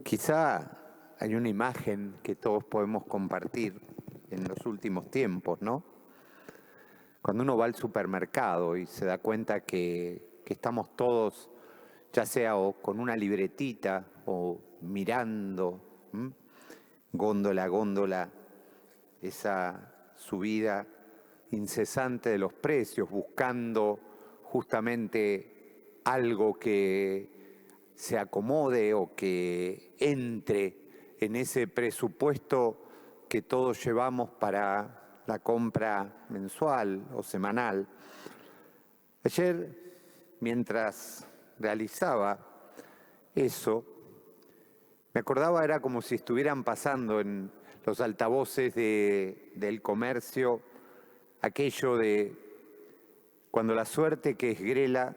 Quizá hay una imagen que todos podemos compartir en los últimos tiempos, ¿no? Cuando uno va al supermercado y se da cuenta que estamos todos, ya sea o con una libretita o mirando, góndola a góndola, esa subida incesante de los precios, buscando justamente algo que se acomode o que entre en ese presupuesto que todos llevamos para la compra mensual o semanal. Ayer, mientras realizaba eso, me acordaba, era como si estuvieran pasando en los altavoces del comercio aquello de cuando la suerte que es grela,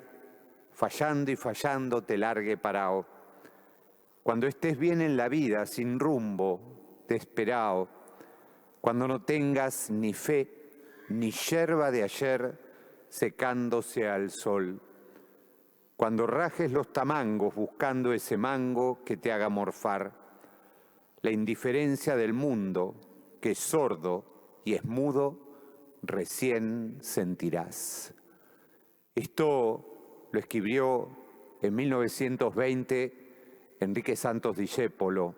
fallando y fallando te largue parao. Cuando estés bien en la vida, sin rumbo, desesperado. Cuando no tengas ni fe, ni yerba de ayer secándose al sol. Cuando rajes los tamangos buscando ese mango que te haga morfar. La indiferencia del mundo, que es sordo y es mudo, recién sentirás. Esto lo escribió en 1920 Enrique Santos Discépolo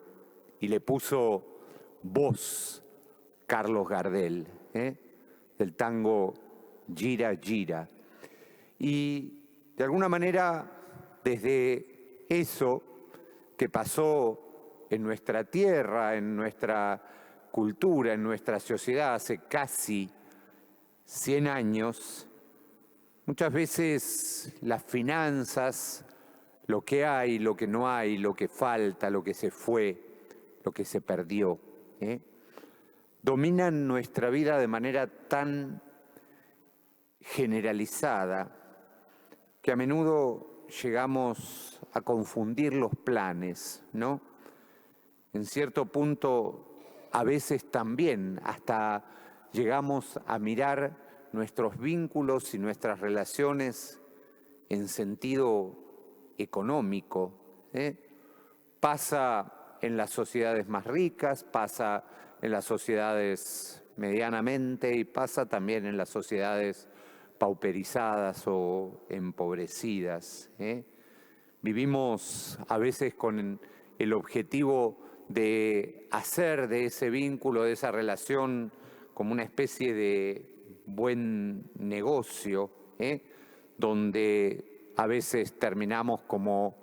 y le puso voz Carlos Gardel, del tango Gira, Gira. Y de alguna manera, desde eso que pasó en nuestra tierra, en nuestra cultura, en nuestra sociedad hace casi 100 años, muchas veces las finanzas, lo que hay, lo que no hay, lo que falta, lo que se fue, lo que se perdió, dominan nuestra vida de manera tan generalizada que a menudo llegamos a confundir los planes, ¿no? En cierto punto, a veces también hasta llegamos a mirar nuestros vínculos y nuestras relaciones en sentido económico. Pasa en las sociedades más ricas, pasa en las sociedades medianamente y pasa también en las sociedades pauperizadas o empobrecidas. Vivimos a veces con el objetivo de hacer de ese vínculo, de esa relación, como una especie de buen negocio, donde a veces terminamos como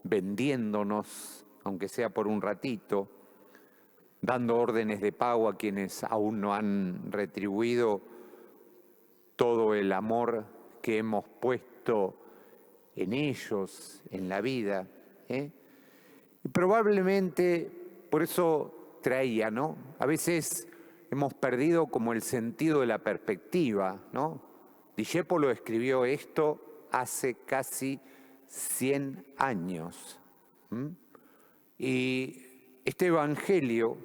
vendiéndonos, aunque sea por un ratito, dando órdenes de pago a quienes aún no han retribuido todo el amor que hemos puesto en ellos, en la vida. Y probablemente por eso traía, ¿no? A veces hemos perdido como el sentido de la perspectiva, ¿no? Discépolo escribió esto hace casi 100 años. Y este evangelio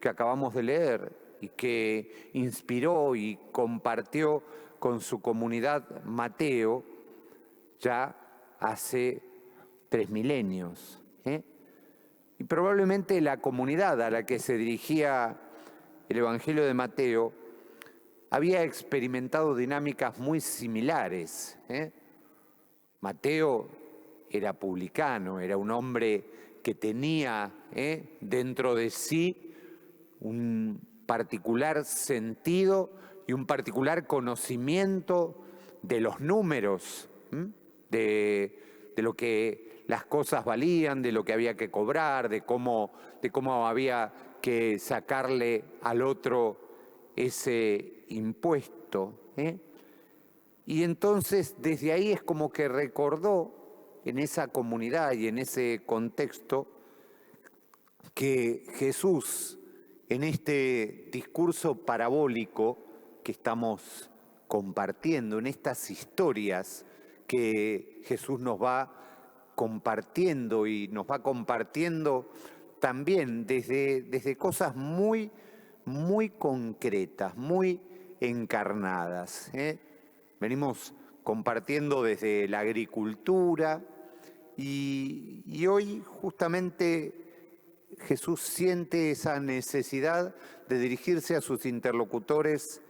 que acabamos de leer y que inspiró y compartió con su comunidad Mateo ya hace 3 milenios. Y probablemente la comunidad a la que se dirigía el Evangelio de Mateo había experimentado dinámicas muy similares. Mateo era publicano, era un hombre que tenía dentro de sí un particular sentido y un particular conocimiento de los números, de lo que las cosas valían, de lo que había que cobrar, de cómo había que sacarle al otro ese impuesto. Y entonces desde ahí es como que recordó en esa comunidad y en ese contexto que Jesús, en este discurso parabólico que estamos compartiendo, en estas historias que Jesús nos va compartiendo y nos va compartiendo también desde cosas muy, muy concretas, muy encarnadas. Venimos compartiendo desde la agricultura y hoy justamente Jesús siente esa necesidad de dirigirse a sus interlocutores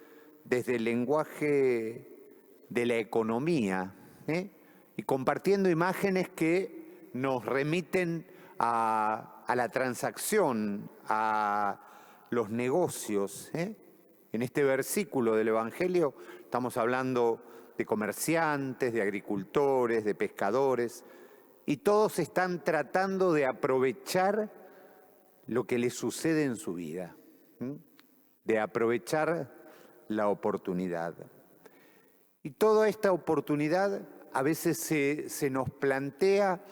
desde el lenguaje de la economía, y compartiendo imágenes que nos remiten a la transacción, a los negocios. En este versículo del Evangelio estamos hablando de comerciantes, de agricultores, de pescadores, y todos están tratando de aprovechar lo que les sucede en su vida, de aprovechar la oportunidad. Y toda esta oportunidad a veces se nos plantea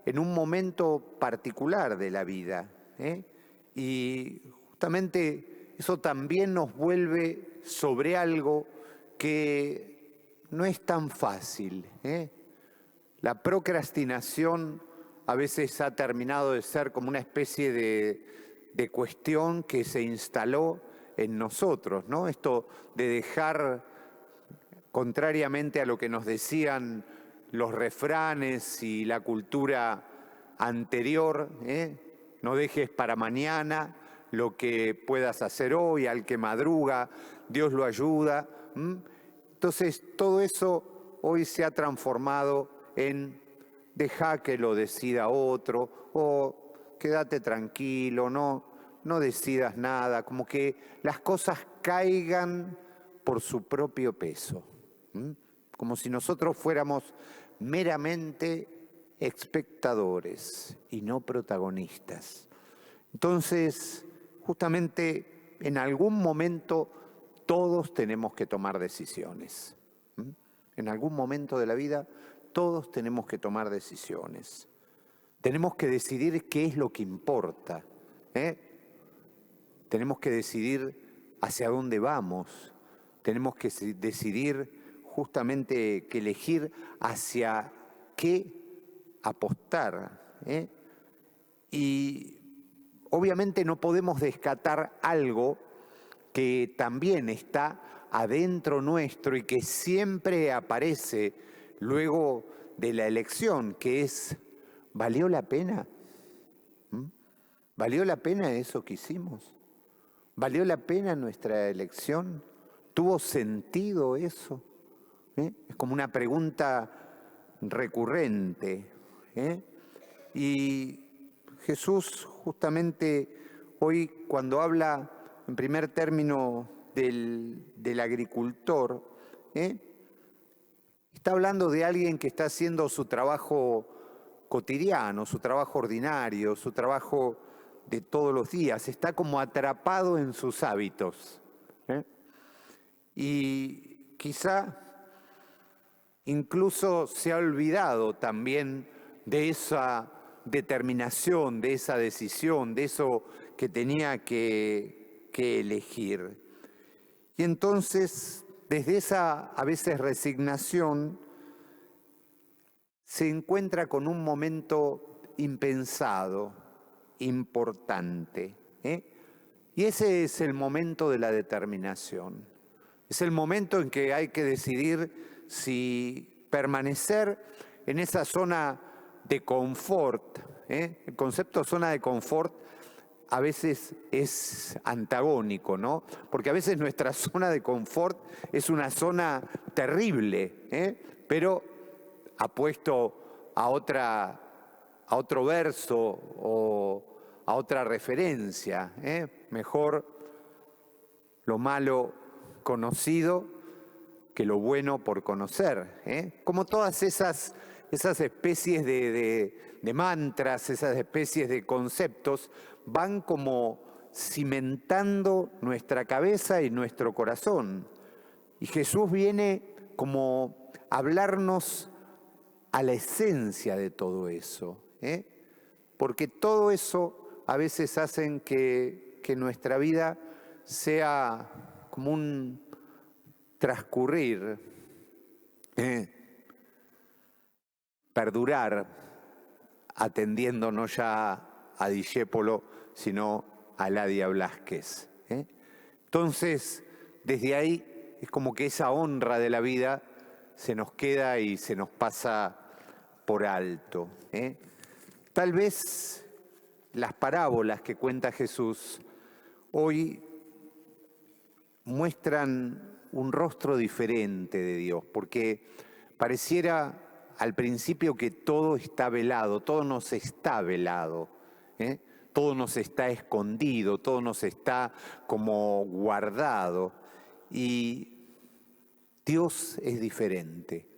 en un momento particular de la vida, y justamente eso también nos vuelve sobre algo que no es tan fácil. La procrastinación a veces ha terminado de ser como una especie de cuestión que se instaló en nosotros, ¿no? Esto de dejar, contrariamente a lo que nos decían los refranes y la cultura anterior, no dejes para mañana lo que puedas hacer hoy, al que madruga, Dios lo ayuda. Entonces, todo eso hoy se ha transformado en deja que lo decida otro, o quédate tranquilo, no decidas nada, como que las cosas caigan por su propio peso, como si nosotros fuéramos meramente espectadores y no protagonistas. Entonces, justamente en algún momento todos tenemos que tomar decisiones. En algún momento de la vida todos tenemos que tomar decisiones. Tenemos que decidir qué es lo que importa. Tenemos que decidir hacia dónde vamos. Tenemos que decidir justamente que elegir hacia qué apostar. Y obviamente no podemos descartar algo que también está adentro nuestro y que siempre aparece luego de la elección, que es, ¿valió la pena? ¿Valió la pena eso que hicimos? ¿Valió la pena nuestra elección? ¿Tuvo sentido eso? Es como una pregunta recurrente. Y Jesús justamente hoy, cuando habla en primer término del agricultor, está hablando de alguien que está haciendo su trabajo cotidiano, su trabajo ordinario, su trabajo de todos los días. Está como atrapado en sus hábitos. Y quizá incluso se ha olvidado también de esa determinación, de esa decisión, de eso que tenía que elegir. Y entonces, desde esa a veces resignación, se encuentra con un momento impensado, importante. Y ese es el momento de la determinación. Es el momento en que hay que decidir si permanecer en esa zona de confort. El concepto zona de confort a veces es antagónico, ¿no? Porque a veces nuestra zona de confort es una zona terrible, pero apuesto a otro verso o a otra referencia. Mejor lo malo conocido que lo bueno por conocer. Como todas esas especies de mantras, esas especies de conceptos, van como cimentando nuestra cabeza y nuestro corazón. Y Jesús viene como a hablarnos a la esencia de todo eso, porque todo eso a veces hacen que nuestra vida sea como un transcurrir, perdurar, atendiendo no ya a Discépolo, sino a Ladia Blasquez. Entonces, desde ahí es como que esa honra de la vida se nos queda y se nos pasa por alto. Tal vez las parábolas que cuenta Jesús hoy muestran un rostro diferente de Dios, porque pareciera al principio que todo está velado, todo nos está velado, ¿eh? Todo nos está escondido, todo nos está como guardado. Y Dios es diferente.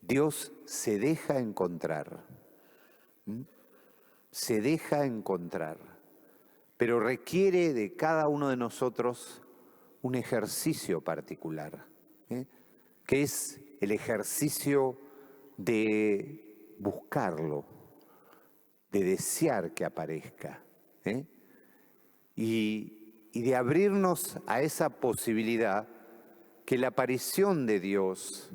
Dios se deja encontrar. Se deja encontrar. Pero requiere de cada uno de nosotros un ejercicio particular, que es el ejercicio de buscarlo, de desear que aparezca, y de abrirnos a esa posibilidad que la aparición de Dios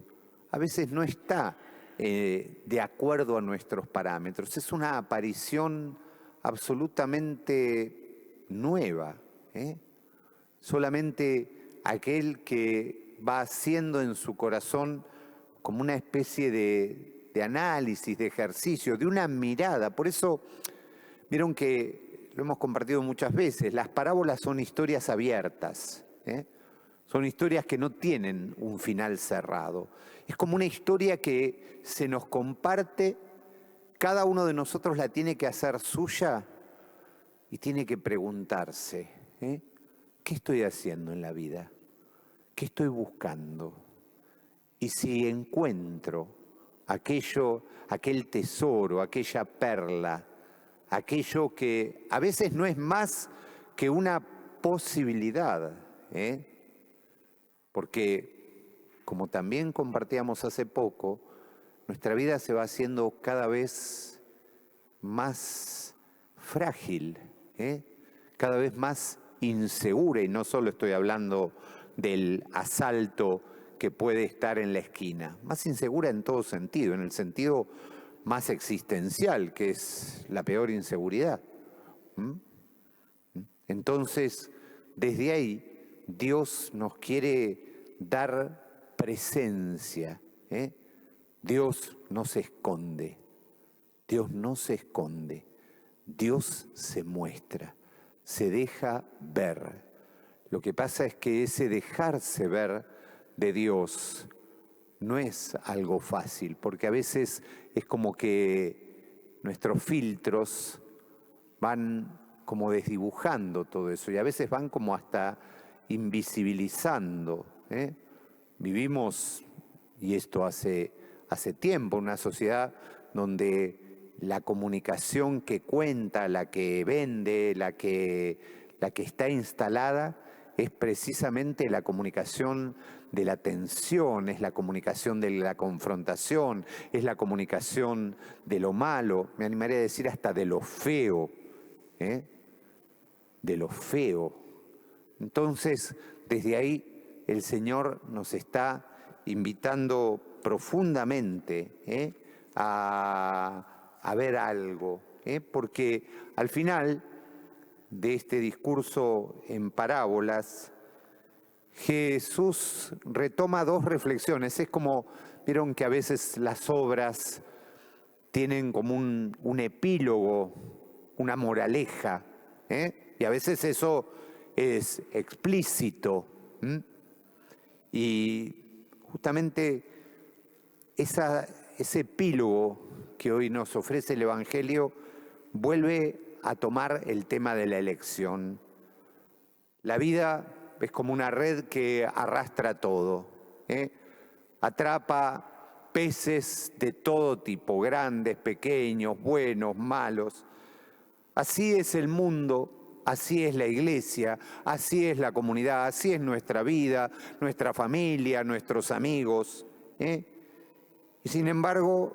a veces no está de acuerdo a nuestros parámetros. Es una aparición absolutamente nueva. Solamente aquel que va haciendo en su corazón como una especie de análisis, de ejercicio, de una mirada. Por eso, vieron que lo hemos compartido muchas veces, las parábolas son historias abiertas, son historias que no tienen un final cerrado. Es como una historia que se nos comparte, cada uno de nosotros la tiene que hacer suya y tiene que preguntarse, ¿qué estoy haciendo en la vida? ¿Qué estoy buscando? Y si encuentro aquel tesoro, aquella perla, aquello que a veces no es más que una posibilidad, porque, como también compartíamos hace poco, nuestra vida se va haciendo cada vez más frágil, cada vez más insegura, y no solo estoy hablando del asalto que puede estar en la esquina, más insegura en todo sentido, en el sentido más existencial, que es la peor inseguridad. Entonces, desde ahí, Dios nos quiere dar presencia. Dios no se esconde. Dios no se esconde. Dios se muestra, se deja ver. Lo que pasa es que ese dejarse ver de Dios no es algo fácil, porque a veces es como que nuestros filtros van como desdibujando todo eso y a veces van como hasta invisibilizando. Vivimos, y esto hace tiempo, una sociedad donde la comunicación que cuenta, la que vende, la que está instalada, es precisamente la comunicación de la tensión, es la comunicación de la confrontación, es la comunicación de lo malo, me animaría a decir hasta de lo feo, de lo feo. Entonces, desde ahí el Señor nos está invitando profundamente a ver algo, porque al final de este discurso en parábolas, Jesús retoma dos reflexiones. Es como, vieron que a veces las obras tienen como un epílogo, una moraleja, y a veces eso es explícito. Y justamente ese epílogo que hoy nos ofrece el Evangelio vuelve a tomar el tema de la elección. La vida es como una red que arrastra todo, atrapa peces de todo tipo, grandes, pequeños, buenos, malos. Así es el mundo, así es la iglesia, así es la comunidad, así es nuestra vida, nuestra familia, nuestros amigos. Y sin embargo,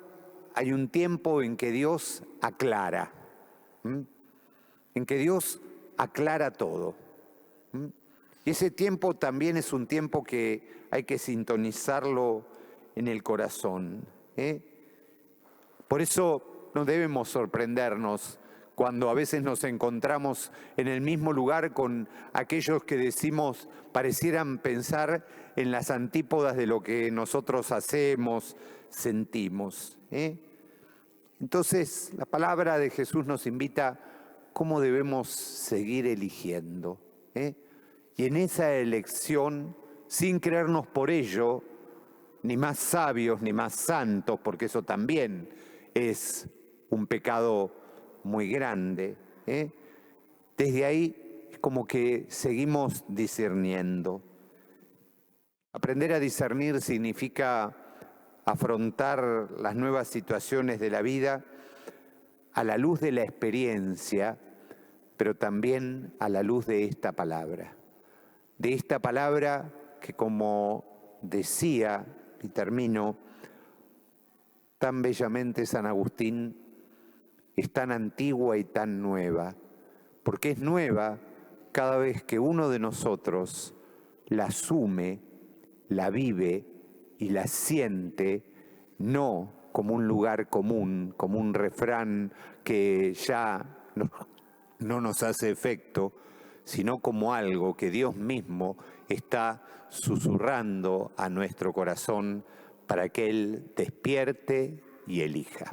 hay un tiempo en que Dios aclara, en que Dios aclara todo. Y ese tiempo también es un tiempo que hay que sintonizarlo en el corazón. Por eso no debemos sorprendernos cuando a veces nos encontramos en el mismo lugar con aquellos que decimos, parecieran pensar en las antípodas de lo que nosotros hacemos, sentimos. Entonces, la palabra de Jesús nos invita cómo debemos seguir eligiendo. Y en esa elección, sin creernos por ello, ni más sabios ni más santos, porque eso también es un pecado muy grande, desde ahí es como que seguimos discerniendo. Aprender a discernir significa afrontar las nuevas situaciones de la vida a la luz de la experiencia, pero también a la luz de esta palabra. De esta palabra que, como decía, y termino, tan bellamente San Agustín, es tan antigua y tan nueva, porque es nueva cada vez que uno de nosotros la asume, la vive y la siente, no como un lugar común, como un refrán que ya no nos hace efecto, sino como algo que Dios mismo está susurrando a nuestro corazón para que Él despierte y elija.